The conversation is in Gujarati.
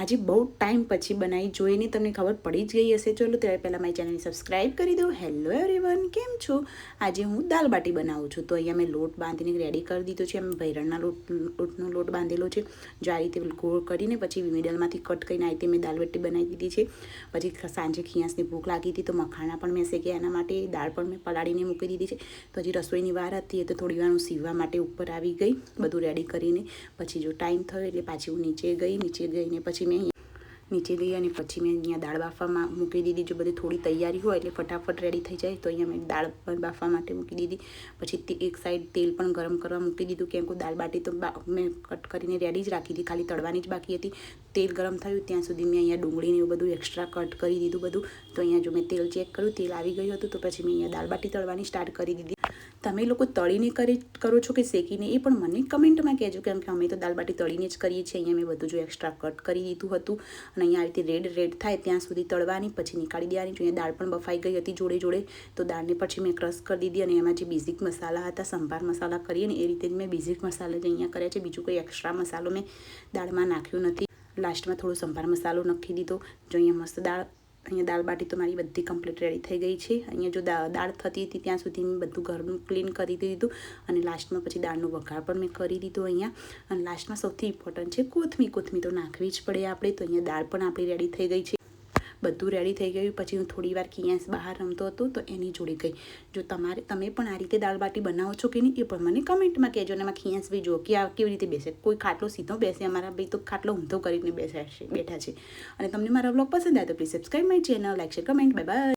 આજે બહુ ટાઈમ પછી બનાવી જોઈને તમને ખબર પડી જ ગઈ હશે. ચલો ત્યારે પહેલાં મારી ચેનલને સબસ્ક્રાઈબ કરી દો. હેલો એવરીવન, કેમ છો? આજે હું દાલ બાટી બનાવું છું. તો અહીંયા મેં લોટ બાંધીને રેડી કરી દીધો છે. અમે ભૈરણના લોટનો લોટ બાંધેલો છે. જો આ રીતે ગોળ કરીને પછી મિડલમાંથી કટ કરીને આ રીતે મેં દાલ બાટી બનાવી દીધી છે. પછી સાંજે ખીયાસની ભૂખ લાગી હતી તો મખાણા પણ મેં શેક્યા, એના માટે દાળ પણ મેં પલાળીને મૂકી દીધી છે. તો હજી રસોઈની વાર હતી તો થોડી વાર હું સીવવા માટે ઉપર આવી ગઈ બધું રેડી કરીને. પછી જો ટાઈમ થયો એટલે પાછી હું નીચે ગઈને પછી મેં નીચે ગઈ અને પછી મેં અહીંયા દાળ બાફવામાં મૂકી દીધી. જો બધી થોડી તૈયારી હોય એટલે ફટાફટ રેડી થઈ જાય. તો અહીંયા મેં દાળ પણ બાફવા માટે મૂકી દીધી. પછી એક સાઈડ તેલ પણ ગરમ કરવા મૂકી દીધું, કેમ કે દાળ બાટી તો મેં કટ કરીને રેડી જ રાખી હતી, ખાલી તળવાની જ બાકી હતી. તેલ ગરમ થયું ત્યાં સુધી મેં અહીંયા ડુંગળીને એવું બધું એક્સ્ટ્રા કટ કરી દીધું બધું. તો અહીંયા જો મેં તેલ ચેક કર્યું, તેલ આવી ગયું હતું તો પછી મેં અહીંયા દાળ બાટી તળવાની સ્ટાર્ટ કરી દીધી. તમે લોકો તળીને કરો છો કે શેકીને એ પણ મને કમેન્ટમાં કહેજો, કેમ કે અમે તો દાળ બાટી તળીને જ કરીએ છીએ. અહીંયા મેં બધું જો એક્સ્ટ્રા કટ કરી દીધું હતું અને અહીંયા આ રીતે રેડ થાય ત્યાં સુધી તળવાની, પછી નીકાળી દેવાની. જો અહીંયા દાળ પણ બફાઈ ગઈ હતી જોડે. તો દાળને પછી મેં ક્રશ કરી દીધી અને એમાં જે બેઝિક મસાલા હતા, સંભાર મસાલા કરીએ ને એ રીતે જ મેં બેઝિક મસાલા જ અહીંયા કર્યા છે. બીજું કોઈ એક્સ્ટ્રા મસાલો મેં દાળમાં નાખ્યો નથી. લાસ્ટમાં થોડો સંભાર મસાલો નાખી દીધો. જો અહીંયા મસ્ત અહીંયા દાળ બાટી તો મારી બધી કમ્પ્લીટ રેડી થઈ ગઈ છે. અહીંયા જો દાળ થતી હતી ત્યાં સુધી મેં બધું ઘરનું ક્લીન કરી દીધું અને લાસ્ટમાં પછી દાળનો વઘાર પણ મેં કરી દીધો અહીંયા. અને લાસ્ટમાં સૌથી ઇમ્પોર્ટન્ટ છે કોથમીર તો નાખવી જ પડે આપણે. તો અહીંયા દાળ પણ આપણી રેડી થઈ ગઈ છે. બધું રેડી થઈ ગયું. પછી હું થોડી વાર ખીયાસ બહાર રમતો હતો તો એની જોડે ગઈ. જો તમે પણ આ રીતે દાળ બાટી બનાવો છો કે નહીં એ પણ મને કમેન્ટમાં કહેજો. અને એમાં ખીયાસ બી જો કે આ કેવી રીતે બેસે. કોઈ ખાટલો સીધો બેસે, અમારા ભાઈ તો ખાટલો ઊંધો કરીને બેઠા છે. અને તમને મારા વ્લોગ પસંદ આવે તો please subscribe my channel, like, share, comment. Bye bye.